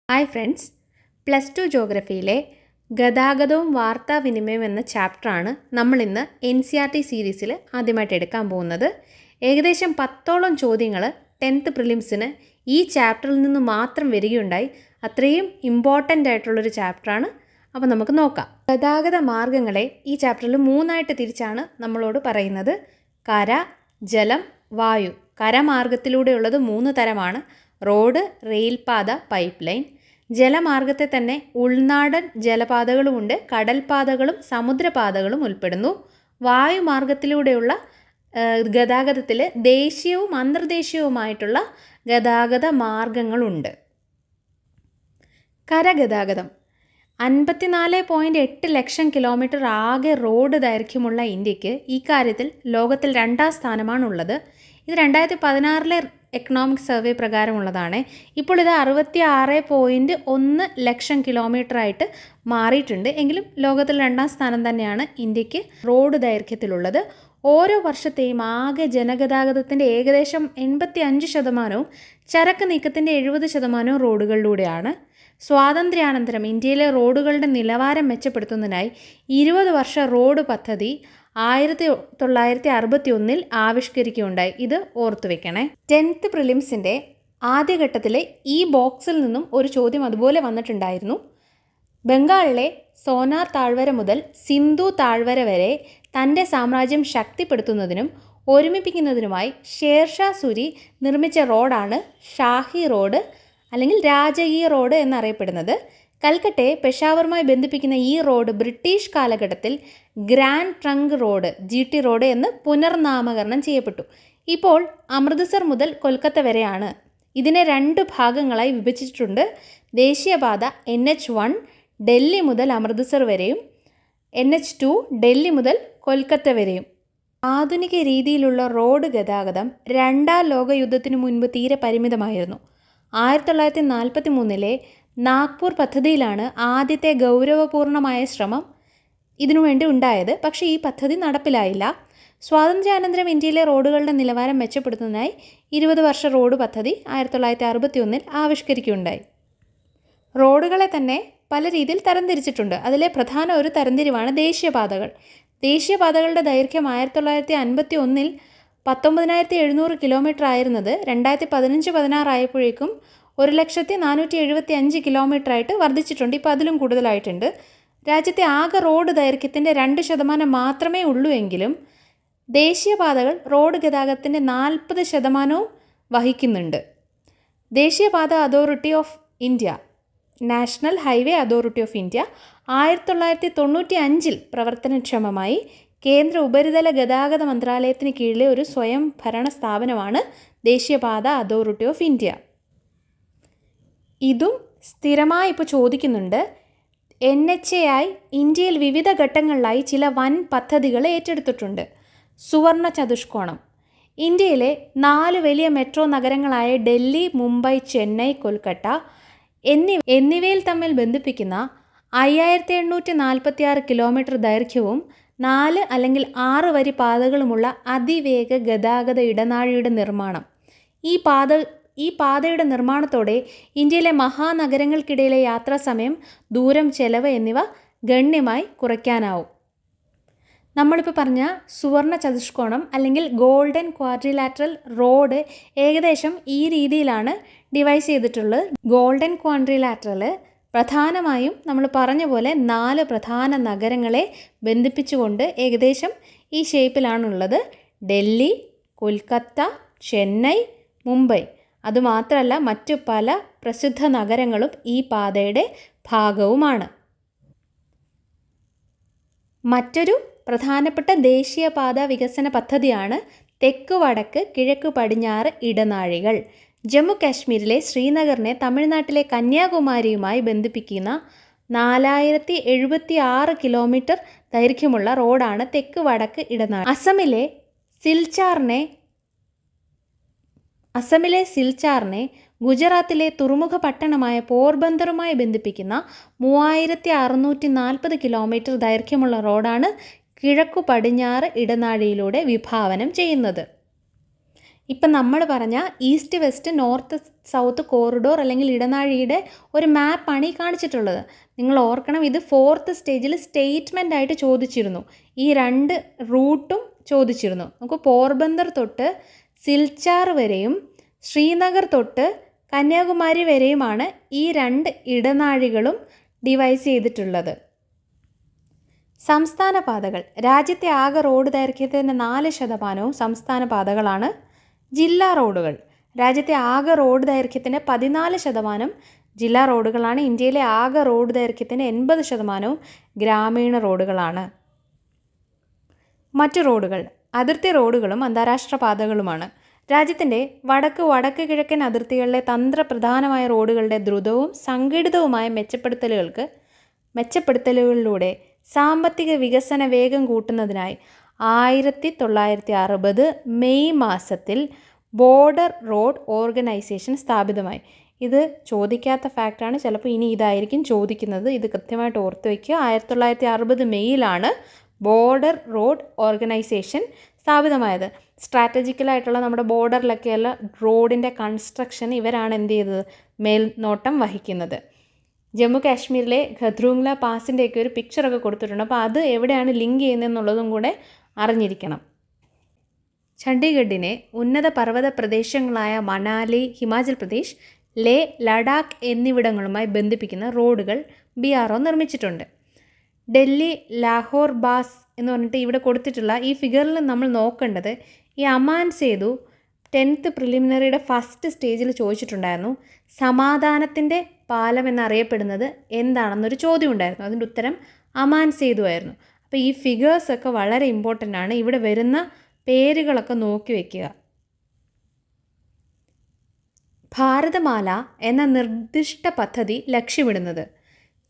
Hi friends, +2 ജോഗ്രഫിയിലെ ഗതാഗതവും വാർത്താവിനിമയവും എന്ന ചാപ്റ്ററാണ് നമ്മളിന്ന് NCERT സീരീസിൽ ആദ്യമായിട്ട് എടുക്കാൻ പോകുന്നത്. ഏകദേശം 10ഓളം ചോദ്യങ്ങൾ 10th പ്രിലിംസിന് ഈ ചാപ്റ്ററിൽ നിന്ന് മാത്രം വരികയുണ്ടായി. അത്രയും ഇമ്പോർട്ടൻ്റ് ആയിട്ടുള്ളൊരു ചാപ്റ്ററാണ്. അപ്പോൾ നമുക്ക് നോക്കാം. ഗതാഗത മാർഗങ്ങളെ ഈ ചാപ്റ്ററിൽ 3ആയിട്ട് തിരിച്ചാണ് നമ്മളോട് പറയുന്നത്. കര, ജലം, വായു. കരമാർഗത്തിലൂടെയുള്ളത് 3 തരമാണ്: റോഡ്, റെയിൽപാത, പൈപ്പ് ലൈൻ. ജലമാർഗത്തെ തന്നെ ഉൾനാടൻ ജലപാതകളുമുണ്ട്, കടൽപാതകളും സമുദ്രപാതകളും ഉൾപ്പെടുന്നു. വായുമാർഗത്തിലൂടെയുള്ള ഗതാഗതത്തിൽ ദേശീയവും അന്തർദേശീയവുമായിട്ടുള്ള ഗതാഗത മാർഗങ്ങളുണ്ട്. കരഗതാഗതം 54.8 ലക്ഷം കിലോമീറ്റർ ആകെ റോഡ് ദൈർഘ്യമുള്ള ഇന്ത്യക്ക് ഈ കാര്യത്തിൽ ലോകത്തിൽ 2ാം സ്ഥാനമാണുള്ളത്. ഇത് 2016 എക്കണോമിക് സർവേ പ്രകാരമുള്ളതാണ്. ഇപ്പോൾ ഇത് 66.1 ലക്ഷം കിലോമീറ്ററായിട്ട് മാറിയിട്ടുണ്ട്. എങ്കിലും ലോകത്തിൽ 2ാം സ്ഥാനം തന്നെയാണ് ഇന്ത്യക്ക് റോഡ് ദൈർഘ്യത്തിലുള്ളത്. ഓരോ വർഷത്തെയും ആകെ ജനഗതാഗതത്തിൻ്റെ ഏകദേശം 85%, ചരക്ക് നീക്കത്തിൻ്റെ 70% റോഡുകളിലൂടെയാണ്. സ്വാതന്ത്ര്യാനന്തരം ഇന്ത്യയിലെ റോഡുകളുടെ നിലവാരം മെച്ചപ്പെടുത്തുന്നതിനായി 20 വർഷ റോഡ് പദ്ധതി 1961 ആവിഷ്കരിക്കുകയുണ്ടായി. ഇത് ഓർത്തു വെക്കണേ. 10th പ്രിലിംസിൻ്റെ ആദ്യഘട്ടത്തിലെ ഈ ബോക്സിൽ നിന്നും ഒരു ചോദ്യം അതുപോലെ വന്നിട്ടുണ്ടായിരുന്നു. ബംഗാളിലെ സോനാർ താഴ്വര മുതൽ സിന്ധു താഴ്വര വരെ തൻ്റെ സാമ്രാജ്യം ശക്തിപ്പെടുത്തുന്നതിനും ഒരുമിപ്പിക്കുന്നതിനുമായി ഷേർഷാ സൂരി നിർമ്മിച്ച റോഡാണ് ഷാഹി റോഡ് അല്ലെങ്കിൽ രാജകീയ റോഡ് എന്നറിയപ്പെടുന്നത്. കൽക്കട്ടയെ പെഷാവറുമായി ബന്ധിപ്പിക്കുന്ന ഈ റോഡ് ബ്രിട്ടീഷ് കാലഘട്ടത്തിൽ grand trunk road GT road എന്ന് പുനർനാമകരണം ചെയ്യപ്പെട്ടു. ഇപ്പോൾ അമൃത്സർ മുതൽ കൊൽക്കത്ത വരെയാണ്. ഇതിനെ 2 ഭാഗങ്ങളായി വിഭജിച്ചിട്ടുണ്ട്. ദേശീയപാത NH1 ഡൽഹി മുതൽ അമൃത്സർ വരെയും NH2 ഡൽഹി മുതൽ കൊൽക്കത്ത വരെയും. ആധുനിക രീതിയിലുള്ള റോഡ് ഗതാഗതം 2ാം ലോകയുദ്ധത്തിനു മുൻപ് തീരെ പരിമിതമായിരുന്നു. 1943 നാഗ്പൂർ പദ്ധതിയിലാണ് ആദ്യത്തെ ഗൗരവപൂർണമായ ശ്രമം ഇതിനുവേണ്ടി ഉണ്ടായത്. പക്ഷേ ഈ പദ്ധതി നടപ്പിലായില്ല. സ്വാതന്ത്ര്യാനന്തരം ഇന്ത്യയിലെ റോഡുകളുടെ നിലവാരം മെച്ചപ്പെടുത്തുന്നതിനായി 20 വർഷ റോഡ് പദ്ധതി 1961 ആവിഷ്കരിക്കുകയുണ്ടായി. റോഡുകളെ തന്നെ പല രീതിയിൽ തരംതിരിച്ചിട്ടുണ്ട്. അതിലെ പ്രധാന ഒരു തരംതിരിവാണ് ദേശീയപാതകൾ. ദേശീയപാതകളുടെ ദൈർഘ്യം 1951 19,700 കിലോമീറ്റർ ആയിരുന്നത് 2015-16 ആയപ്പോഴേക്കും 1,475,000 കിലോമീറ്ററായിട്ട് വർദ്ധിച്ചിട്ടുണ്ട്. ഇപ്പോൾ അതിലും കൂടുതലായിട്ടുണ്ട്. രാജ്യത്തെ ആകെ റോഡ് ദൈർഘ്യത്തിൻ്റെ 2% മാത്രമേ ഉള്ളൂ എങ്കിലും ദേശീയപാതകൾ റോഡ് ഗതാഗതത്തിൻ്റെ 40% വഹിക്കുന്നുണ്ട്. ദേശീയപാത authority of India, national highway authority of India 1995 പ്രവർത്തനക്ഷമമായി. കേന്ദ്ര ഉപരിതല ഗതാഗത മന്ത്രാലയത്തിന് കീഴിലെ ഒരു സ്വയം ഭരണ സ്ഥാപനമാണ് ദേശീയപാത അതോറിറ്റി ഓഫ് ഇന്ത്യ. ഇതും സ്ഥിരമായി ഇപ്പോൾ ചോദിക്കുന്നുണ്ട്. NHAI ഇന്ത്യയിൽ വിവിധ ഘട്ടങ്ങളിലായി ചില വൻ പദ്ധതികൾ ഏറ്റെടുത്തിട്ടുണ്ട്. സുവർണ ചതുഷ്കോണം ഇന്ത്യയിലെ 4 വലിയ മെട്രോ നഗരങ്ങളായ ഡൽഹി, മുംബൈ, ചെന്നൈ, കൊൽക്കത്ത എന്നിവയിൽ തമ്മിൽ ബന്ധിപ്പിക്കുന്ന 5846 കിലോമീറ്റർ ദൈർഘ്യവും 4 അല്ലെങ്കിൽ 6 വരി പാതകളുമുള്ള അതിവേഗ ഗതാഗത ഇടനാഴിയുടെ നിർമ്മാണം. ഈ പാതയുടെ നിർമ്മാണത്തോടെ ഇന്ത്യയിലെ മഹാനഗരങ്ങൾക്കിടയിലെ യാത്രാസമയം, ദൂരം, ചെലവ് എന്നിവ ഗണ്യമായി കുറയ്ക്കാനാവും. നമ്മളിപ്പോൾ പറഞ്ഞ സുവർണ ചതുഷ്കോണം അല്ലെങ്കിൽ ഗോൾഡൻ ക്വാഡ്രിലാറ്ററൽ റോഡ് ഏകദേശം ഈ രീതിയിലാണ് ഡിവൈസ് ചെയ്തിട്ടുള്ളത്. ഗോൾഡൻ ക്വാഡ്രിലാറ്ററൽ പ്രധാനമായും നമ്മൾ പറഞ്ഞ പോലെ 4 പ്രധാന നഗരങ്ങളെ ബന്ധിപ്പിച്ചുകൊണ്ട് ഏകദേശം ഈ ഷേപ്പിലാണുള്ളത്. ഡൽഹി, കൊൽക്കത്ത, ചെന്നൈ, മുംബൈ. അതുമാത്രമല്ല മറ്റു പല പ്രസിദ്ധ നഗരങ്ങളും ഈ പാതയുടെ ഭാഗവുമാണ്. മറ്റൊരു പ്രധാനപ്പെട്ട ദേശീയപാത വികസന പദ്ധതിയാണ് തെക്ക് വടക്ക് കിഴക്ക് പടിഞ്ഞാറ് ഇടനാഴികൾ. ജമ്മു കാശ്മീരിലെ ശ്രീനഗറിനെ തമിഴ്നാട്ടിലെ കന്യാകുമാരിയുമായി ബന്ധിപ്പിക്കുന്ന 4076 കിലോമീറ്റർ ദൈർഘ്യമുള്ള റോഡാണ് തെക്ക് വടക്ക് ഇടനാഴി. അസമിലെ സിൽച്ചാറിനെ ഗുജറാത്തിലെ തുറമുഖ പട്ടണമായ പോർബന്തറുമായി ബന്ധിപ്പിക്കുന്ന 3640 കിലോമീറ്റർ ദൈർഘ്യമുള്ള റോഡാണ് കിഴക്കു പടിഞ്ഞാറ് ഇടനാഴിയിലൂടെ വിഭാവനം ചെയ്യുന്നത്. ഇപ്പം നമ്മൾ പറഞ്ഞ east west north south corridor അല്ലെങ്കിൽ ഇടനാഴിയുടെ ഒരു മാപ്പാണ് ഈ കാണിച്ചിട്ടുള്ളത്. നിങ്ങൾ ഓർക്കണം, ഇത് 4th സ്റ്റേജിൽ സ്റ്റേറ്റ്മെൻ്റ് ആയിട്ട് ചോദിച്ചിരുന്നു. ഈ 2 റൂട്ടും ചോദിച്ചിരുന്നു. നമുക്ക് പോർബന്ദർ തൊട്ട് സിൽച്ചാർ വരെയും ശ്രീനഗർ തൊട്ട് കന്യാകുമാരി വരെയുമാണ് ഈ 2 ഇടനാഴികളും ഡിവൈസ് ചെയ്തിട്ടുള്ളത്. സംസ്ഥാന പാതകൾ. രാജ്യത്തെ ആകെ റോഡ് ദൈർഘ്യത്തിൻ്റെ 4% സംസ്ഥാന പാതകളാണ്. ജില്ലാ റോഡുകൾ. രാജ്യത്തെ ആകെ റോഡ് ദൈർഘ്യത്തിൻ്റെ 14% ജില്ലാ റോഡുകളാണ്. ഇന്ത്യയിലെ ആകെ റോഡ് ദൈർഘ്യത്തിൻ്റെ 80% ഗ്രാമീണ റോഡുകളാണ്. മറ്റു റോഡുകൾ. അതിർത്തി റോഡുകളും അന്താരാഷ്ട്ര പാതകളുമാണ്. രാജ്യത്തിൻ്റെ വടക്ക് കിഴക്കൻ അതിർത്തികളിലെ തന്ത്രപ്രധാനമായ റോഡുകളുടെ ദ്രുതവും സംഘടിതവുമായ മെച്ചപ്പെടുത്തലുകളിലൂടെ സാമ്പത്തിക വികസന വേഗം കൂട്ടുന്നതിനായി 1960 മെയ് മാസത്തിൽ ബോർഡർ റോഡ് ഓർഗനൈസേഷൻ സ്ഥാപിതമായി. ഇത് ചോദിക്കാത്ത ഫാക്റ്റാണ്, ചിലപ്പോൾ ഇനി ഇതായിരിക്കും ചോദിക്കുന്നത്. ഇത് കൃത്യമായിട്ട് ഓർത്ത് വയ്ക്കുക. 1960 മെയ്യിലാണ് ബോർഡർ റോഡ് ഓർഗനൈസേഷൻ സ്ഥാപിതമായത്. സ്ട്രാറ്റജിക്കലായിട്ടുള്ള നമ്മുടെ ബോർഡറിലൊക്കെയുള്ള റോഡിൻ്റെ കൺസ്ട്രക്ഷൻ ഇവരാണ് എന്ത് ചെയ്തത്, മേൽനോട്ടം വഹിക്കുന്നത്. ജമ്മു കാശ്മീരിലെ ഖദ്രൂങ്ല പാസിൻ്റെയൊക്കെ ഒരു പിക്ചറൊക്കെ കൊടുത്തിട്ടുണ്ട്. അപ്പോൾ അത് എവിടെയാണ് ലിങ്ക് ചെയ്യുന്നതെന്നുള്ളതും കൂടെ അറിഞ്ഞിരിക്കണം. ചണ്ഡീഗഡിനെ ഉന്നത പർവ്വത പ്രദേശങ്ങളായ മണാലി, ഹിമാചൽ പ്രദേശ്, ലേ, ലഡാക്ക് എന്നിവിടങ്ങളുമായി ബന്ധിപ്പിക്കുന്ന റോഡുകൾ BRO നിർമ്മിച്ചിട്ടുണ്ട്. ഡൽഹി ലാഹോർ ബാസ് എന്ന് പറഞ്ഞിട്ട് ഇവിടെ കൊടുത്തിട്ടുള്ള ഈ ഫിഗറിൽ നമ്മൾ നോക്കേണ്ടത് ഈ അമാൻ സേതു 10th പ്രിലിമിനറിയുടെ ഫസ്റ്റ് സ്റ്റേജിൽ ചോദിച്ചിട്ടുണ്ടായിരുന്നു. സമാധാനത്തിൻ്റെ പാലം എന്നറിയപ്പെടുന്നത് എന്താണെന്നൊരു ചോദ്യം ഉണ്ടായിരുന്നു. അതിൻ്റെ ഉത്തരം അമാൻ സേതു ആയിരുന്നു. അപ്പോൾ ഈ ഫിഗേഴ്സൊക്കെ വളരെ ഇമ്പോർട്ടൻ്റ് ആണ്. ഇവിടെ വരുന്ന പേരുകളൊക്കെ നോക്കി വയ്ക്കുക. ഭാരതമാല എന്ന നിർദ്ദിഷ്ട പദ്ധതി ലക്ഷ്യമിടുന്നത്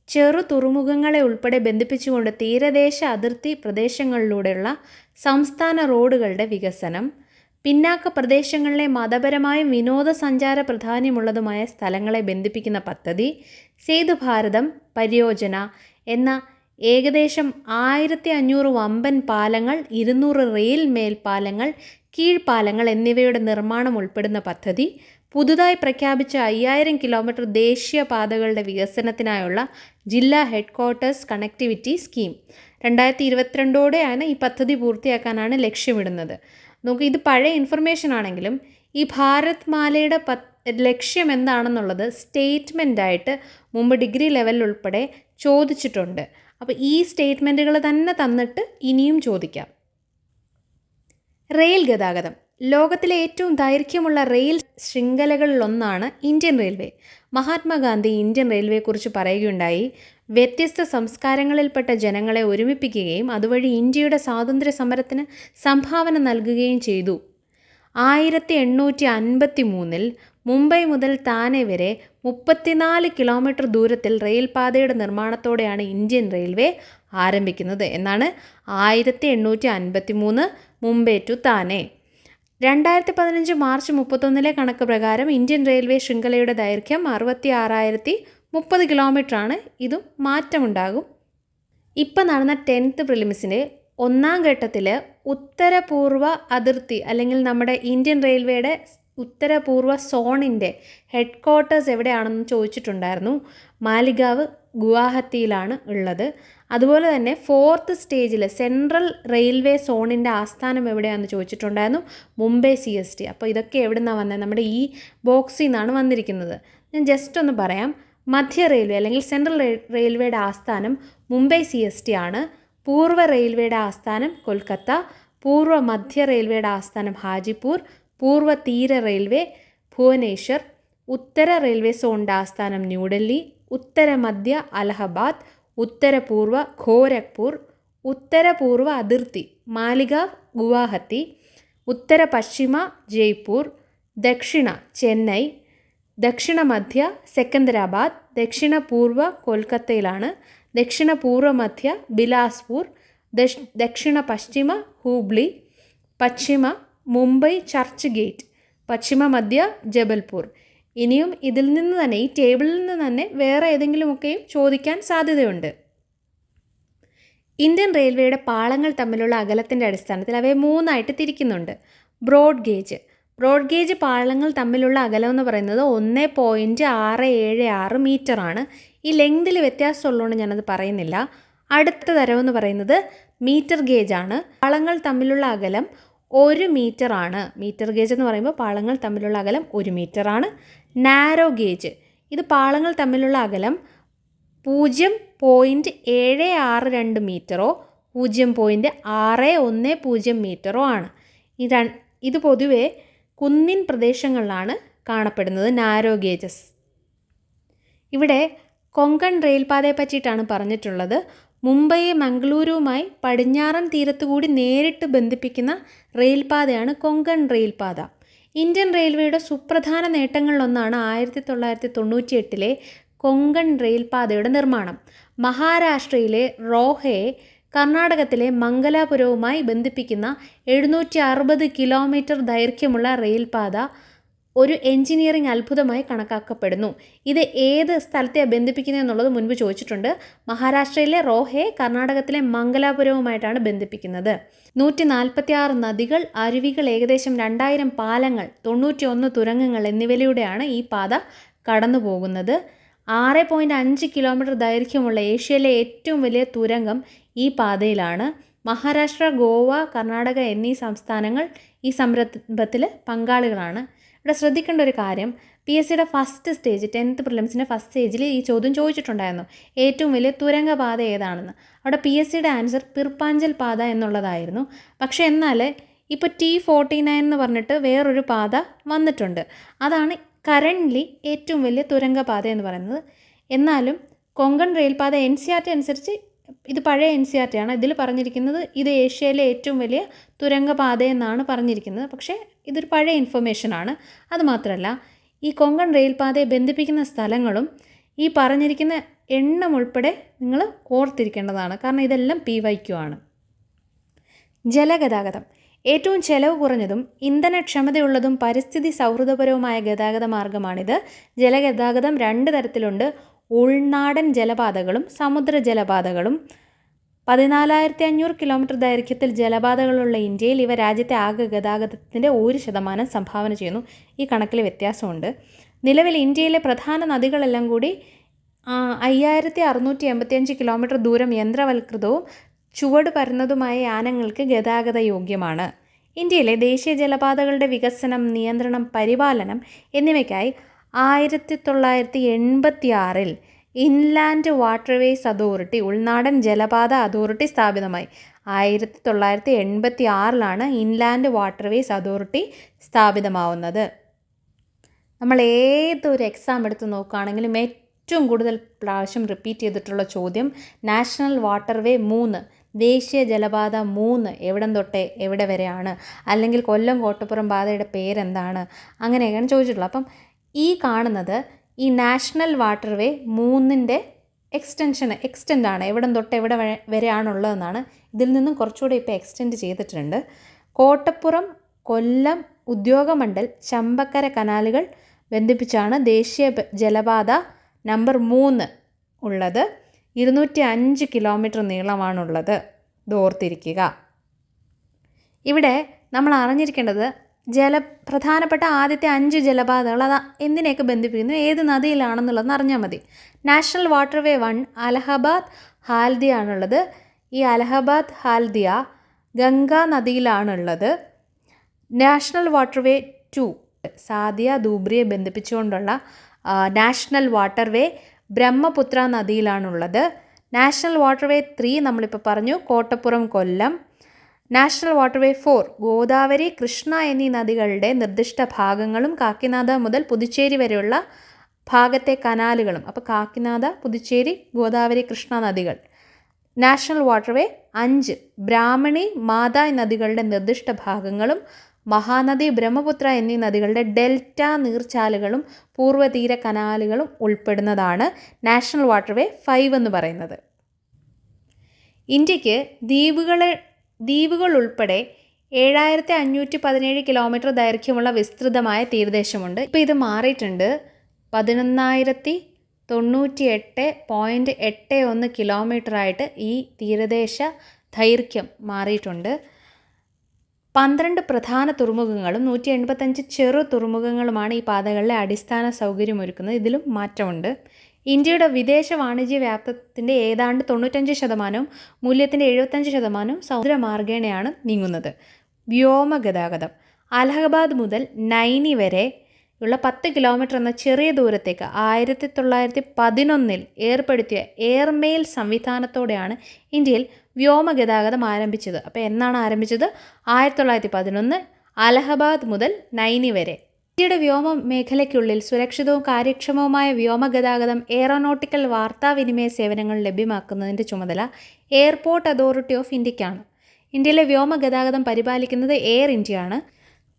ചെറു തുറമുഖങ്ങളെ ഉൾപ്പെടെ ബന്ധിപ്പിച്ചുകൊണ്ട് തീരദേശ അതിർത്തി പ്രദേശങ്ങളിലൂടെയുള്ള സംസ്ഥാന റോഡുകളുടെ വികസനം, പിന്നാക്ക പ്രദേശങ്ങളിലെ മതപരമായും വിനോദസഞ്ചാര പ്രാധാന്യമുള്ളതുമായ സ്ഥലങ്ങളെ ബന്ധിപ്പിക്കുന്ന പദ്ധതി, സേതു ഭാരതം പരിയോജന എന്ന ഏകദേശം 1500 വമ്പൻ പാലങ്ങൾ, 200 റെയിൽ മേൽപ്പാലങ്ങൾ, കീഴ്പ്പാലങ്ങൾ എന്നിവയുടെ നിർമ്മാണം ഉൾപ്പെടുന്ന പദ്ധതി, പുതുതായി പ്രഖ്യാപിച്ച 5000 കിലോമീറ്റർ ദേശീയപാതകളുടെ വികസനത്തിനായുള്ള ജില്ലാ ഹെഡ്ക്വാർട്ടേഴ്സ് കണക്ടിവിറ്റി സ്കീം 2022ഓടെയാണ് ഈ പദ്ധതി പൂർത്തിയാക്കാനാണ് ലക്ഷ്യമിടുന്നത്. നമുക്ക് ഇത് പഴയ ഇൻഫർമേഷൻ ആണെങ്കിലും ഈ ഭാരത് മാലയുടെ ലക്ഷ്യം എന്താണെന്നുള്ളത് സ്റ്റേറ്റ്മെൻ്റായിട്ട് മുമ്പ് ഡിഗ്രി ലെവലിൽ ഉൾപ്പെടെ ചോദിച്ചിട്ടുണ്ട്. അപ്പോൾ ഈ സ്റ്റേറ്റ്മെൻറ്റുകൾ തന്നെ തന്നിട്ട് ഇനിയും ചോദിക്കാം. റെയിൽ ഗതാഗതം. ലോകത്തിലെ ഏറ്റവും ദൈർഘ്യമുള്ള റെയിൽ ശൃംഖലകളിലൊന്നാണ് ഇന്ത്യൻ റെയിൽവേ. മഹാത്മാഗാന്ധി ഇന്ത്യൻ റെയിൽവേയെക്കുറിച്ച് പറയുകയുണ്ടായി, വ്യത്യസ്ത സംസ്കാരങ്ങളിൽപ്പെട്ട ജനങ്ങളെ ഒരുമിപ്പിക്കുകയും അതുവഴി ഇന്ത്യയുടെ സ്വാതന്ത്ര്യ സമരത്തിന് സംഭാവന നൽകുകയും ചെയ്തു. 1853 മുംബൈ മുതൽ താനെ വരെ 34 കിലോമീറ്റർ ദൂരത്തിൽ റെയിൽപാതയുടെ നിർമ്മാണത്തോടെയാണ് ഇന്ത്യൻ റെയിൽവേ ആരംഭിക്കുന്നത് എന്നാണ്. 1853 മുംബൈ ടു താനെ. 2015 മാർച്ച് 31 കണക്ക് പ്രകാരം ഇന്ത്യൻ റെയിൽവേ ശൃംഖലയുടെ ദൈർഘ്യം 66,030 കിലോമീറ്ററാണ്. ഇതും മാറ്റമുണ്ടാകും. ഇപ്പം നടന്ന 10th പ്രിലിംസിൻ്റെ 1ാം ഘട്ടത്തിൽ ഉത്തരപൂർവ്വ അതിർത്തി അല്ലെങ്കിൽ നമ്മുടെ ഇന്ത്യൻ റെയിൽവേയുടെ ഉത്തരപൂർവ്വ സോണിൻ്റെ ഹെഡ്ക്വാർട്ടേഴ്സ് എവിടെയാണെന്ന് ചോദിച്ചിട്ടുണ്ടായിരുന്നു. മാലിഗാവ് ഗുവാഹത്തിയിലാണ് ഉള്ളത്. അതുപോലെ തന്നെ 4th സ്റ്റേജിൽ സെൻട്രൽ റെയിൽവേ സോണിൻ്റെ ആസ്ഥാനം എവിടെയാണെന്ന് ചോദിച്ചിട്ടുണ്ടായിരുന്നു. മുംബൈ CST. അപ്പോൾ ഇതൊക്കെ എവിടെ നിന്നാണ് വന്നത്? നമ്മുടെ ഈ ബോക്സിൽ നിന്നാണ് വന്നിരിക്കുന്നത്. ഞാൻ ജസ്റ്റ് ഒന്ന് പറയാം. മധ്യ റെയിൽവേ അല്ലെങ്കിൽ സെൻട്രൽ റെയിൽവേയുടെ ആസ്ഥാനം മുംബൈ CST ആണ്. പൂർവ്വ റെയിൽവേയുടെ ആസ്ഥാനം കൊൽക്കത്ത, പൂർവ്വ മധ്യ റെയിൽവേയുടെ ആസ്ഥാനം ഹാജിപൂർ, പൂർവ്വ തീര റെയിൽവേ ഭുവനേശ്വർ, ഉത്തര റെയിൽവേ സോണിൻ്റെ ആസ്ഥാനം ന്യൂഡൽഹി, ഉത്തര മധ്യ അലഹബാദ്, ഉത്തരപൂർവ്വ ഗോരഖ്പൂർ, ഉത്തരപൂർവ്വ അതിർത്തി മാലിഗാവ് ഗുവാഹത്തി, ഉത്തര പശ്ചിമ ജയ്പൂർ, ദക്ഷിണ ചെന്നൈ, ദക്ഷിണ മധ്യ സെക്കന്ദരാബാദ്, ദക്ഷിണ പൂർവ്വ കൊൽക്കത്തയിലാണ്, ദക്ഷിണ പൂർവ്വ മധ്യ ബിലാസ്പൂർ, ദക്ഷിണ പശ്ചിമ ഹൂബ്ലി, പശ്ചിമ മുംബൈ ചർച്ച് ഗേറ്റ്, പശ്ചിമ മധ്യ ജബൽപൂർ. ഇനിയും ഇതിൽ നിന്ന് തന്നെ ഈ ടേബിളിൽ നിന്ന് തന്നെ വേറെ ഏതെങ്കിലുമൊക്കെയും ചോദിക്കാൻ സാധ്യതയുണ്ട്. ഇന്ത്യൻ റെയിൽവേയുടെ പാളങ്ങൾ തമ്മിലുള്ള അകലത്തിൻ്റെ അടിസ്ഥാനത്തിൽ അവയെ 3ആയിട്ട് തിരിക്കുന്നുണ്ട്. Broad gauge. ബ്രോഡ് ഗേജ് പാളങ്ങൾ തമ്മിലുള്ള അകലം എന്ന് പറയുന്നത് 1.676 മീറ്ററാണ്. ഈ ലെങ്തിൽ വ്യത്യാസമുള്ളതുകൊണ്ട് ഞാനത് പറയുന്നില്ല. അടുത്ത തരമെന്ന് പറയുന്നത് മീറ്റർ ഗേജാണ്. പാളങ്ങൾ തമ്മിലുള്ള അകലം 1 മീറ്ററാണ്. മീറ്റർ ഗേജ് എന്ന് പറയുമ്പോൾ പാളങ്ങൾ തമ്മിലുള്ള അകലം 1 മീറ്ററാണ്. നാരോ ഗേജ്, ഇത് പാളങ്ങൾ തമ്മിലുള്ള അകലം 0.762 മീറ്ററോ 0.610 മീറ്ററോ ആണ്. ഇത് പൊതുവെ കുന്നിൻ പ്രദേശങ്ങളിലാണ് കാണപ്പെടുന്നത് നാരോ ഗേജസ്. ഇവിടെ കൊങ്കൺ റെയിൽപാതയെ പറ്റിയിട്ടാണ് പറഞ്ഞിട്ടുള്ളത്. മുംബൈയെ മംഗളൂരുവുമായി പടിഞ്ഞാറൻ തീരത്തുകൂടി നേരിട്ട് ബന്ധിപ്പിക്കുന്ന റെയിൽപാതയാണ് കൊങ്കൺ റെയിൽപാത. ഇന്ത്യൻ റെയിൽവേയുടെ സുപ്രധാന നേട്ടങ്ങളിലൊന്നാണ് 1998 കൊങ്കൺ റെയിൽപാതയുടെ നിർമ്മാണം. മഹാരാഷ്ട്രയിലെ റോഹയെ കർണാടകത്തിലെ മംഗലാപുരവുമായി ബന്ധിപ്പിക്കുന്ന 760 കിലോമീറ്റർ ദൈർഘ്യമുള്ള റെയിൽപാത ഒരു എഞ്ചിനീയറിംഗ് അത്ഭുതമായി കണക്കാക്കപ്പെടുന്നു. ഇത് ഏത് സ്ഥലത്തെ ബന്ധിപ്പിക്കുന്നത് എന്നുള്ളത് മുൻപ് ചോദിച്ചിട്ടുണ്ട്. മഹാരാഷ്ട്രയിലെ റോഹയെ കർണാടകത്തിലെ മംഗലാപുരവുമായിട്ടാണ് ബന്ധിപ്പിക്കുന്നത്. 146 നദികൾ, അരുവികൾ, ഏകദേശം 2000 പാലങ്ങൾ, 91 തുരങ്കങ്ങൾ എന്നിവയിലൂടെയാണ് ഈ പാത കടന്നു പോകുന്നത്. 6.5 കിലോമീറ്റർ ദൈർഘ്യമുള്ള ഏഷ്യയിലെ ഏറ്റവും വലിയ തുരങ്കം ഈ പാതയിലാണ്. മഹാരാഷ്ട്ര, ഗോവ, കർണാടക എന്നീ സംസ്ഥാനങ്ങൾ ഈ സംരംഭത്തിൽ പങ്കാളികളാണ്. ഇവിടെ ശ്രദ്ധിക്കേണ്ട ഒരു കാര്യം, PSCയുടെ ഫസ്റ്റ് സ്റ്റേജ് 10th പ്രിലിംസിൻ്റെ ഫസ്റ്റ് സ്റ്റേജിൽ ഈ ചോദ്യം ചോദിച്ചിട്ടുണ്ടായിരുന്നു, ഏറ്റവും വലിയ തുരങ്കപാത ഏതാണെന്ന്. അവിടെ PSCയുടെ ആൻസർ പിർപ്പാഞ്ചൽ പാത എന്നുള്ളതായിരുന്നു. പക്ഷേ എന്നാൽ ഇപ്പോൾ T49 എന്ന് പറഞ്ഞിട്ട് വേറൊരു പാത വന്നിട്ടുണ്ട്. അതാണ് കറൻ്റ്ലി ഏറ്റവും വലിയ തുരങ്കപാത എന്ന് പറയുന്നത്. എന്നാലും കൊങ്കൺ റെയിൽപാത NCERT അനുസരിച്ച് ഇത് പഴയ NCERT ആണ്. ഇതിൽ പറഞ്ഞിരിക്കുന്നത് ഇത് ഏഷ്യയിലെ ഏറ്റവും വലിയ തുരങ്കപാത എന്നാണ് പറഞ്ഞിരിക്കുന്നത്. പക്ഷേ ഇതൊരു പഴയ ഇൻഫർമേഷനാണ്. അതുമാത്രമല്ല, ഈ കൊങ്കൺ റെയിൽപാതയെ ബന്ധിപ്പിക്കുന്ന സ്ഥലങ്ങളും ഈ പറഞ്ഞിരിക്കുന്ന എണ്ണം ഉൾപ്പെടെ നിങ്ങൾ ഓർത്തിരിക്കേണ്ടതാണ്. കാരണം ഇതെല്ലാം PYQ ആണ്. ജലഗതാഗതം ഏറ്റവും ചെലവ് കുറഞ്ഞതും ഇന്ധനക്ഷമതയുള്ളതും പരിസ്ഥിതി സൗഹൃദപരവുമായ ഗതാഗത മാർഗമാണിത്. ജലഗതാഗതം 2 തരത്തിലുണ്ട്: ഉൾനാടൻ ജലപാതകളും സമുദ്ര ജലപാതകളും. 14,500 കിലോമീറ്റർ ദൈർഘ്യത്തിൽ ജലപാതകളുള്ള ഇന്ത്യയിൽ ഇവ രാജ്യത്തെ ആകെ ഗതാഗതത്തിൻ്റെ 1% സംഭാവന ചെയ്യുന്നു. ഈ കണക്കിൽ വ്യത്യാസമുണ്ട്. നിലവിൽ ഇന്ത്യയിലെ പ്രധാന നദികളെല്ലാം കൂടി 5,685 കിലോമീറ്റർ ദൂരം യന്ത്രവൽകൃതവും ചുവട് പരന്നതുമായ യാനങ്ങൾക്ക് ഗതാഗത യോഗ്യമാണ്. ഇന്ത്യയിലെ ദേശീയ ജലപാതകളുടെ വികസനം, നിയന്ത്രണം, പരിപാലനം എന്നിവയ്ക്കായി 1986 ഇൻലാൻഡ് വാട്ടർവേസ് അതോറിറ്റി, ഉൾനാടൻ ജലപാത അതോറിറ്റി സ്ഥാപിതമായി. 1986 ഇൻലാൻഡ് വാട്ടർവേസ് അതോറിറ്റി സ്ഥാപിതമാവുന്നത്. നമ്മൾ ഏതൊരു എക്സാം എടുത്ത് നോക്കുകയാണെങ്കിലും ഏറ്റവും കൂടുതൽ പ്രാവശ്യം റിപ്പീറ്റ് ചെയ്തിട്ടുള്ള ചോദ്യം നാഷണൽ വാട്ടർവേ 3, ദേശീയ ജലപാത 3 എവിടം തൊട്ട് എവിടെ വരെയാണ്, അല്ലെങ്കിൽ കൊല്ലം കോട്ടപ്പുറം പാതയുടെ പേരെന്താണ്, അങ്ങനെയൊക്കെയാണ് ചോദിച്ചിട്ടുള്ളത്. അപ്പം ഈ കാണുന്നത് ഈ നാഷണൽ വാട്ടർവേ 3ൻ്റെ എക്സ്റ്റെൻഡാണ്. എവിടം തൊട്ട് എവിടെ വരെയാണുള്ളതെന്നാണ്. ഇതിൽ നിന്നും കുറച്ചുകൂടി ഇപ്പോൾ എക്സ്റ്റെൻഡ് ചെയ്തിട്ടുണ്ട്. കോട്ടപ്പുറം, കൊല്ലം, ഉദ്യോഗമണ്ഡൽ, ചമ്പക്കര കനാലുകൾ ബന്ധിപ്പിച്ചാണ് ദേശീയ ജലപാത നമ്പർ 3 ഉള്ളത്. 205 കിലോമീറ്റർ നീളമാണുള്ളത്. ഇത് ഓർത്തിരിക്കുക. ഇവിടെ നമ്മൾ അറിഞ്ഞിരിക്കേണ്ടത് പ്രധാനപ്പെട്ട ആദ്യത്തെ 5 ജലപാതകൾ അത് എന്തിനെയൊക്കെ ബന്ധിപ്പിക്കുന്നു, ഏത് നദിയിലാണെന്നുള്ളതെന്ന് അറിഞ്ഞാൽ മതി. നാഷണൽ വാട്ടർവേ 1 അലഹബാദ് ഹാൽദിയ ആണുള്ളത്. ഈ അലഹബാദ് ഹാൽദിയ ഗംഗാ നദിയിലാണുള്ളത്. നാഷണൽ വാട്ടർവേ 2 സാദിയ ധൂബ്രിയെ ബന്ധിപ്പിച്ചുകൊണ്ടുള്ള നാഷണൽ വാട്ടർവേ ബ്രഹ്മപുത്ര നദിയിലാണുള്ളത്. നാഷണൽ വാട്ടർവേ 3 നമ്മളിപ്പോൾ പറഞ്ഞു, കോട്ടപ്പുറം, കൊല്ലം. നാഷണൽ വാട്ടർവേ 4 ഗോദാവരി, കൃഷ്ണ എന്നീ നദികളുടെ നിർദ്ദിഷ്ട ഭാഗങ്ങളും കാക്കിനാദ മുതൽ പുതുച്ചേരി വരെയുള്ള ഭാഗത്തെ കനാലുകളും. അപ്പോൾ കാക്കിനാദ, പുതുച്ചേരി, ഗോദാവരി, കൃഷ്ണ നദികൾ. നാഷണൽ വാട്ടർവേ 5 ബ്രാഹ്മണി, മാതായ് നദികളുടെ നിർദ്ദിഷ്ട ഭാഗങ്ങളും മഹാനദി, ബ്രഹ്മപുത്ര എന്നീ നദികളുടെ ഡെൽറ്റ നീർച്ചാലുകളും പൂർവ്വതീര കനാലുകളും ഉൾപ്പെടുന്നതാണ് നാഷണൽ വാട്ടർവേ 5 എന്ന് പറയുന്നത്. ഇന്ത്യക്ക് ദ്വീപുകൾ ഉൾപ്പെടെ 7,517 കിലോമീറ്റർ ദൈർഘ്യമുള്ള വിസ്തൃതമായ തീരദേശമുണ്ട്. ഇപ്പോൾ ഇത് മാറിയിട്ടുണ്ട്. 11,098.81 കിലോമീറ്ററായിട്ട് ഈ തീരദേശ ദൈർഘ്യം മാറിയിട്ടുണ്ട്. 12 പ്രധാന തുറമുഖങ്ങളും 185 ചെറു തുറമുഖങ്ങളുമാണ് ഈ പാതകളിലെ അടിസ്ഥാന സൗകര്യമൊരുക്കുന്നത്. ഇതിലും മാറ്റമുണ്ട്. ഇന്ത്യയുടെ വിദേശ വാണിജ്യ വ്യാപ്തത്തിൻ്റെ ഏതാണ്ട് 95%, മൂല്യത്തിൻ്റെ 75% സമുദ്രമാർഗേണയാണ് നീങ്ങുന്നത്. വ്യോമഗതാഗതം. അലഹബാദ് മുതൽ നൈനി വരെ ഉള്ള 10 കിലോമീറ്റർ എന്ന ചെറിയ ദൂരത്തേക്ക് 1911 ഏർപ്പെടുത്തിയ എയർമെയിൽ സംവിധാനത്തോടെയാണ് ഇന്ത്യയിൽ വ്യോമഗതാഗതം ആരംഭിച്ചത്. അപ്പോൾ എന്നാണ് ആരംഭിച്ചത്? 1911 അലഹബാദ് മുതൽ നൈനി വരെ. ഇന്ത്യയുടെ വ്യോമ മേഖലയ്ക്കുള്ളിൽ സുരക്ഷിതവും കാര്യക്ഷമവുമായ വ്യോമഗതാഗതം എയറോനോട്ടിക്കൽ വാർത്താവിനിമയ സേവനങ്ങൾ ലഭ്യമാക്കുന്നതിൻ്റെ ചുമതല എയർപോർട്ട് അതോറിറ്റി ഓഫ് ഇന്ത്യക്കാണ്. ഇന്ത്യയിലെ വ്യോമഗതാഗതം പരിപാലിക്കുന്നത് എയർ ഇന്ത്യയാണ്.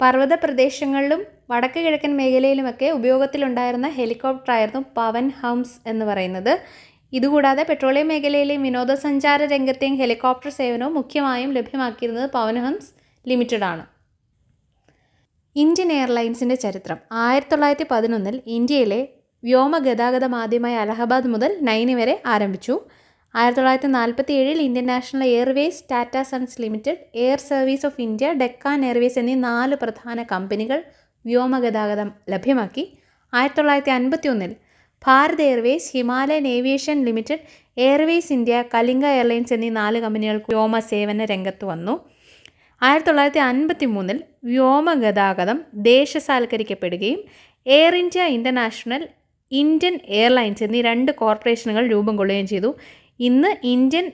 പർവ്വത പ്രദേശങ്ങളിലും വടക്ക് കിഴക്കൻ മേഖലയിലുമൊക്കെ ഉപയോഗത്തിലുണ്ടായിരുന്ന ഹെലികോപ്റ്ററായിരുന്നു പവൻ ഹംസ് എന്ന് പറയുന്നത്. ഇതുകൂടാതെ പെട്രോളിയം മേഖലയിലെയും വിനോദസഞ്ചാര രംഗത്തെയും ഹെലികോപ്റ്റർ സേവനവും മുഖ്യമായും ലഭ്യമാക്കിയിരുന്നത് പവൻ ഹംസ് ലിമിറ്റഡ് ആണ്. ഇന്ത്യൻ എയർലൈൻസിൻ്റെ ചരിത്രം. 1911 ഇന്ത്യയിലെ വ്യോമഗതാഗതം ആദ്യമായി അലഹബാദ് മുതൽ നൈനി വരെ ആരംഭിച്ചു. 1947 Indian national airways, Tata sons limited, air service of India, Deccan airways എന്നീ 4 പ്രധാന കമ്പനികൾ വ്യോമഗതാഗതം ലഭ്യമാക്കി. 1951 Bharat airways, Himalayan aviation limited, airways India, Kalinga airlines എന്നീ 4 കമ്പനികൾ വ്യോമസേവന രംഗത്ത് വന്നു. 1953 വ്യോമഗതാഗതം ദേശസാൽക്കരിക്കപ്പെടുകയും air India international, Indian airlines എന്നീ 2 കോർപ്പറേഷനുകൾ രൂപം കൊള്ളുകയും ചെയ്തു. ഇന്ന് ഇന്ത്യൻ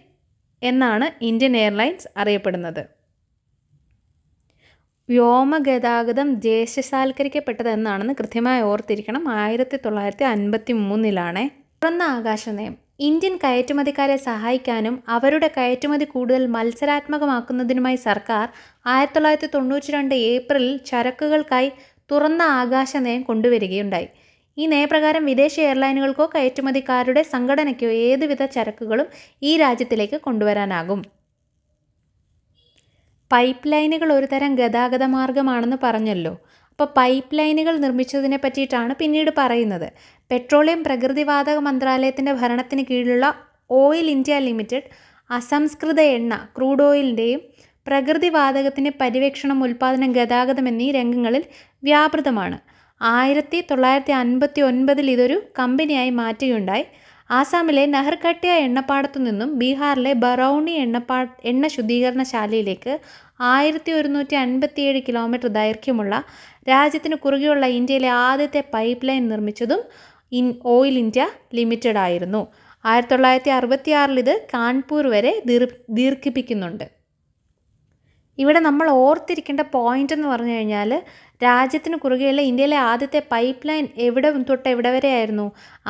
എന്നാണ് ഇന്ത്യൻ എയർലൈൻസ് അറിയപ്പെടുന്നത്. വ്യോമഗതാഗതം ദേശസാൽക്കരിക്കപ്പെട്ടത് എന്നാണെന്ന് കൃത്യമായി ഓർത്തിരിക്കണം. 1953 തുറന്ന ആകാശ നയം. ഇന്ത്യൻ കയറ്റുമതിക്കാരെ സഹായിക്കാനും അവരുടെ കയറ്റുമതി കൂടുതൽ മത്സരാത്മകമാക്കുന്നതിനുമായി സർക്കാർ 1992 ഏപ്രിലിൽ ചരക്കുകൾക്കായി തുറന്ന ആകാശ നയം കൊണ്ടുവരികയുണ്ടായി. ഈ നയപ്രകാരം വിദേശ എയർലൈനുകൾക്കോ കയറ്റുമതിക്കാരുടെ സംഘടനയ്ക്കോ ഏതുവിധ ചരക്കുകളും ഈ രാജ്യത്തിലേക്ക് കൊണ്ടുവരാനാകും. പൈപ്പ് ലൈനുകൾ ഒരു തരം ഗതാഗത മാർഗമാണെന്ന് പറഞ്ഞല്ലോ. അപ്പോൾ പൈപ്പ് ലൈനുകൾ നിർമ്മിച്ചതിനെ പറ്റിയിട്ടാണ് പിന്നീട് പറയുന്നത്. പെട്രോളിയം പ്രകൃതിവാതക മന്ത്രാലയത്തിൻ്റെ ഭരണത്തിന് കീഴിലുള്ള ഓയിൽ ഇന്ത്യ ലിമിറ്റഡ് അസംസ്കൃത എണ്ണ, ക്രൂഡ് ഓയിലിൻ്റെയും പ്രകൃതിവാതകത്തിൻ്റെ പര്യവേക്ഷണം, ഉൽപ്പാദനം, ഗതാഗതം എന്നീ രംഗങ്ങളിൽ വ്യാപൃതമാണ്. 1959 ഇതൊരു കമ്പനിയായി മാറ്റുകയുണ്ടായി. ആസാമിലെ നഹർഘട്ടിയ എണ്ണപ്പാടത്തു നിന്നും ബീഹാറിലെ ബറൗണി എണ്ണ ശുദ്ധീകരണശാലയിലേക്ക് 1157 കിലോമീറ്റർ ദൈർഘ്യമുള്ള രാജ്യത്തിന് കുറുകെയുള്ള ഇന്ത്യയിലെ ആദ്യത്തെ പൈപ്പ് ലൈൻ നിർമ്മിച്ചതും ഓയിൽ ഇന്ത്യ ലിമിറ്റഡ് ആയിരുന്നു. 1966 ഇത് കാൺപൂർ വരെ ദീർഘിപ്പിക്കുന്നുണ്ട്. ഇവിടെ നമ്മൾ ഓർത്തിരിക്കേണ്ട പോയിന്റ് എന്ന് പറഞ്ഞു കഴിഞ്ഞാൽ, രാജ്യത്തിന് കുറുകെയുള്ള ഇന്ത്യയിലെ ആദ്യത്തെ പൈപ്പ് ലൈൻ എവിടെ തൊട്ട് എവിടെ വരെ ആയിരുന്നു?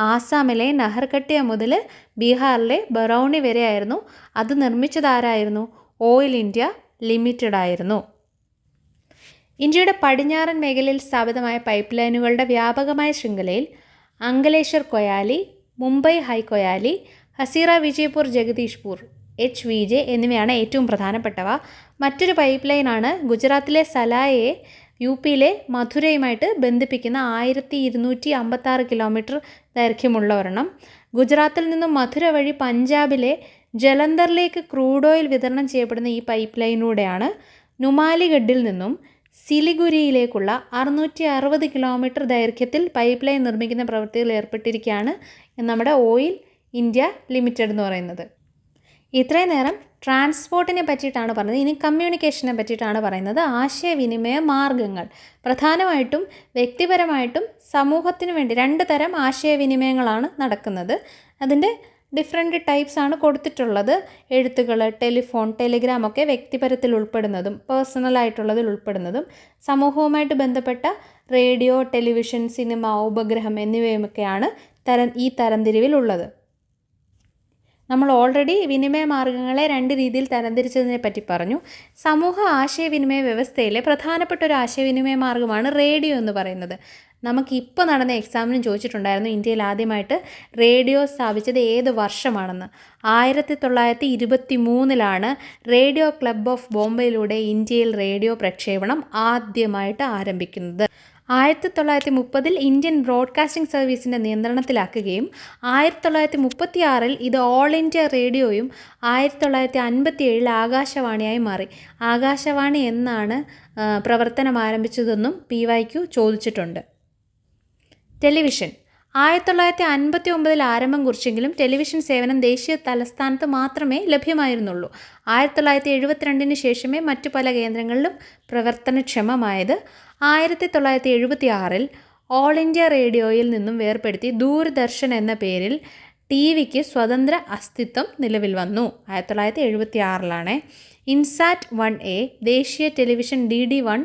ആസാമിലെ നഹർഘട്ടിയ മുതൽ ബീഹാറിലെ ബറൗണി വരെ ആയിരുന്നു. അത് നിർമ്മിച്ചത് ആരായിരുന്നു? ഓയിൽ ഇന്ത്യ ലിമിറ്റഡ് ആയിരുന്നു. ഇന്ത്യയുടെ പടിഞ്ഞാറൻ മേഖലയിൽ സ്ഥാപിതമായ പൈപ്പ് ലൈനുകളുടെ വ്യാപകമായ ശൃംഖലയിൽ അങ്കലേശ്വർ കൊയാലി, മുംബൈ ഹൈ കൊയാലി, ഹസീറ വിജയ്പൂർ ജഗദീഷ്പൂർ HVJ എന്നിവയാണ് ഏറ്റവും പ്രധാനപ്പെട്ടവ. മറ്റൊരു പൈപ്പ് ലൈനാണ് ഗുജറാത്തിലെ സലായയെ UPയിലെ മധുരയുമായിട്ട് ബന്ധിപ്പിക്കുന്ന 1256 കിലോമീറ്റർ ദൈർഘ്യമുള്ള ഒരെണ്ണം. ഗുജറാത്തിൽ നിന്നും മധുര വഴി പഞ്ചാബിലെ ജലന്ധറിലേക്ക് ക്രൂഡ് ഓയിൽ വിതരണം ചെയ്യപ്പെടുന്ന ഈ പൈപ്പ് ലൈനിലൂടെയാണ് നുമാലിഗഡിൽ നിന്നും സിലിഗുരിയിലേക്കുള്ള 660 കിലോമീറ്റർ ദൈർഘ്യത്തിൽ പൈപ്പ് ലൈൻ നിർമ്മിക്കുന്ന പ്രവൃത്തിയിൽ ഏർപ്പെട്ടിരിക്കുകയാണ് നമ്മുടെ ഓയിൽ ഇന്ത്യ ലിമിറ്റഡ് എന്ന് പറയുന്നത്. ഇത്രയും നേരം ട്രാൻസ്പോർട്ടിനെ പറ്റിയിട്ടാണ് പറഞ്ഞത്. ഇനി കമ്മ്യൂണിക്കേഷനെ പറ്റിയിട്ടാണ് പറയുന്നത്. ആശയവിനിമയ മാർഗങ്ങൾ പ്രധാനമായിട്ടും വ്യക്തിപരമായിട്ടും സമൂഹത്തിനു വേണ്ടി 2 തരം ആശയവിനിമയങ്ങളാണ് നടക്കുന്നത്. അതിൻ്റെ ഡിഫറെൻറ്റ് ടൈപ്സ് ആണ് കൊടുത്തിട്ടുള്ളത്. എഴുത്തുകൾ, ടെലിഫോൺ, ടെലിഗ്രാം ഒക്കെ വ്യക്തിപരത്തിൽ ഉൾപ്പെടുന്നതും പേഴ്സണലായിട്ടുള്ളതിൽ ഉൾപ്പെടുന്നതും, സമൂഹവുമായിട്ട് ബന്ധപ്പെട്ട റേഡിയോ, ടെലിവിഷൻ, സിനിമ, ഉപഗ്രഹം എന്നിവയുമൊക്കെയാണ് ഈ തരംതിരിവിലുള്ളത്. നമ്മൾ ഓൾറെഡി വിനിമയ മാർഗങ്ങളെ 2 രീതിയിൽ തരംതിരിച്ചതിനെ പറ്റി പറഞ്ഞു. സമൂഹ ആശയവിനിമയ വ്യവസ്ഥയിലെ പ്രധാനപ്പെട്ട ഒരു ആശയവിനിമയ മാർഗമാണ് റേഡിയോ എന്ന് പറയുന്നത്. നമുക്കിപ്പോൾ നടന്ന എക്സാമിനും ചോദിച്ചിട്ടുണ്ടായിരുന്നു ഇന്ത്യയിൽ ആദ്യമായിട്ട് റേഡിയോ സ്ഥാപിച്ചത് ഏത് വർഷമാണെന്ന്. 1923 റേഡിയോ ക്ലബ് ഓഫ് ബോംബെയിലൂടെ ഇന്ത്യയിൽ റേഡിയോ പ്രക്ഷേപണം ആദ്യമായിട്ട് ആരംഭിക്കുന്നത്. 1930 ഇന്ത്യൻ ബ്രോഡ്കാസ്റ്റിംഗ് സർവീസിൻ്റെ നിയന്ത്രണത്തിലാക്കുകയും 1936 ഇത് ഓൾ ഇന്ത്യ റേഡിയോയും 1957 ആകാശവാണിയായി മാറി. ആകാശവാണി എന്നാണ് പ്രവർത്തനം ആരംഭിച്ചതെന്നും PYQ ചോദിച്ചിട്ടുണ്ട്. ടെലിവിഷൻ 1959 ആരംഭം കുറിച്ചെങ്കിലും ടെലിവിഷൻ സേവനം ദേശീയ തലസ്ഥാനത്ത് മാത്രമേ ലഭ്യമായിരുന്നുള്ളൂ. 1972 ശേഷമേ മറ്റു പല കേന്ദ്രങ്ങളിലും പ്രവർത്തനക്ഷമമായത്. 1976 ഓൾ ഇന്ത്യ റേഡിയോയിൽ നിന്നും വേർപെടുത്തി ദൂരദർശൻ എന്ന പേരിൽ TV-ക്ക് സ്വതന്ത്ര അസ്തിത്വം നിലവിൽ വന്നു. 1976 ഇൻസാറ്റ് 1A ദേശീയ ടെലിവിഷൻ DD1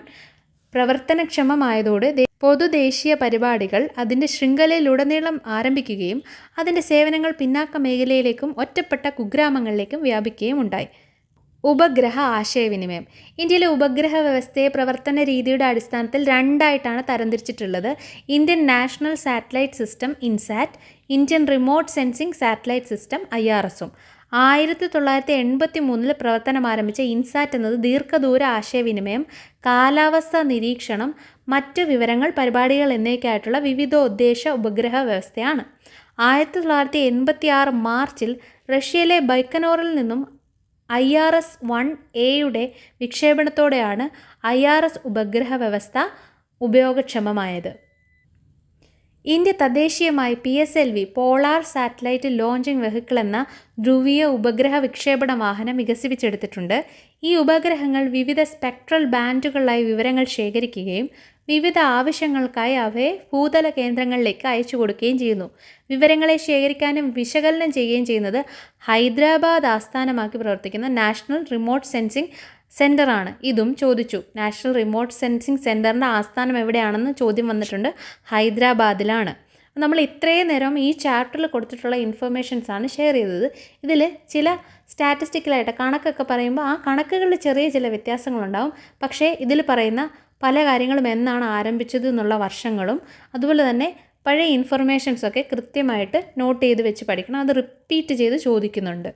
പ്രവർത്തനക്ഷമമായതോടെ പൊതുദേശീയ പരിപാടികൾ അതിൻ്റെ ശൃംഖലയിലുടനീളം ആരംഭിക്കുകയും അതിൻ്റെ സേവനങ്ങൾ പിന്നാക്ക മേഖലയിലേക്കും ഒറ്റപ്പെട്ട കുഗ്രാമങ്ങളിലേക്കും വ്യാപിക്കുകയും ഉണ്ടായി. ഉപഗ്രഹ ആശയവിനിമയം. ഇന്ത്യയിലെ ഉപഗ്രഹ വ്യവസ്ഥയെ പ്രവർത്തന രീതിയുടെ അടിസ്ഥാനത്തിൽ രണ്ടായിട്ടാണ് തരംതിരിച്ചിട്ടുള്ളത്. Indian national satellite system INSAT, Indian remote sensing satellite system IRS-ഉം. 1983 പ്രവർത്തനം ആരംഭിച്ച ഇൻസാറ്റ് എന്നത് ദീർഘദൂര ആശയവിനിമയം, കാലാവസ്ഥാ നിരീക്ഷണം, മറ്റു വിവരങ്ങൾ, പരിപാടികൾ എന്നിവയ്ക്കായിട്ടുള്ള വിവിധോദ്ദേശ ഉപഗ്രഹ വ്യവസ്ഥയാണ്. 1986 മാർച്ചിൽ റഷ്യയിലെ ബൈക്കനോറിൽ നിന്നും IRS-1Aയുടെ വിക്ഷേപണത്തോടെയാണ് IRS ഉപഗ്രഹ വ്യവസ്ഥ ഉപയോഗക്ഷമമായത്. ഇന്ത്യ തദ്ദേശീയമായി PSLV polar satellite launching vehicle എന്ന ധ്രുവീയ ഉപഗ്രഹ വിക്ഷേപണ വാഹനം വികസിപ്പിച്ചെടുത്തിട്ടുണ്ട്. ഈ ഉപഗ്രഹങ്ങൾ വിവിധ സ്പെക്ട്രൽ ബാൻഡുകളിലായി വിവരങ്ങൾ ശേഖരിക്കുകയും വിവിധ ആവശ്യങ്ങൾക്കായി അവയെ ഭൂതല കേന്ദ്രങ്ങളിലേക്ക് അയച്ചു കൊടുക്കുകയും ചെയ്യുന്നു. വിവരങ്ങളെ ശേഖരിക്കാനും വിശകലനം ചെയ്യുകയും ചെയ്യുന്നത് ഹൈദരാബാദ് ആസ്ഥാനമാക്കി പ്രവർത്തിക്കുന്ന നാഷണൽ റിമോട്ട് സെൻസിംഗ് സെൻ്ററാണ്. ഇതും ചോദിച്ചു. നാഷണൽ റിമോട്ട് സെൻസിംഗ് സെൻ്ററിൻ്റെ ആസ്ഥാനം എവിടെയാണെന്ന് ചോദ്യം വന്നിട്ടുണ്ട്. ഹൈദരാബാദിലാണ്. നമ്മൾ ഇത്രയും നേരം ഈ ചാപ്റ്ററിൽ കൊടുത്തിട്ടുള്ള ഇൻഫർമേഷൻസാണ് ഷെയർ ചെയ്തത്. ഇതിൽ ചില സ്റ്റാറ്റിസ്റ്റിക്കലായിട്ട് കണക്കൊക്കെ പറയുമ്പോൾ ആ കണക്കുകളിൽ ചെറിയ ചില വ്യത്യാസങ്ങളുണ്ടാവും. പക്ഷേ ഇതിൽ പറയുന്ന പല കാര്യങ്ങളും എന്നാണ് ആരംഭിച്ചത് എന്നുള്ള വർഷങ്ങളും അതുപോലെ തന്നെ പഴയ ഇൻഫർമേഷൻസൊക്കെ കൃത്യമായിട്ട് നോട്ട് ചെയ്ത് വെച്ച് പഠിക്കണം. അത് റിപ്പീറ്റ് ചെയ്ത് ചോദിക്കുന്നുണ്ട്.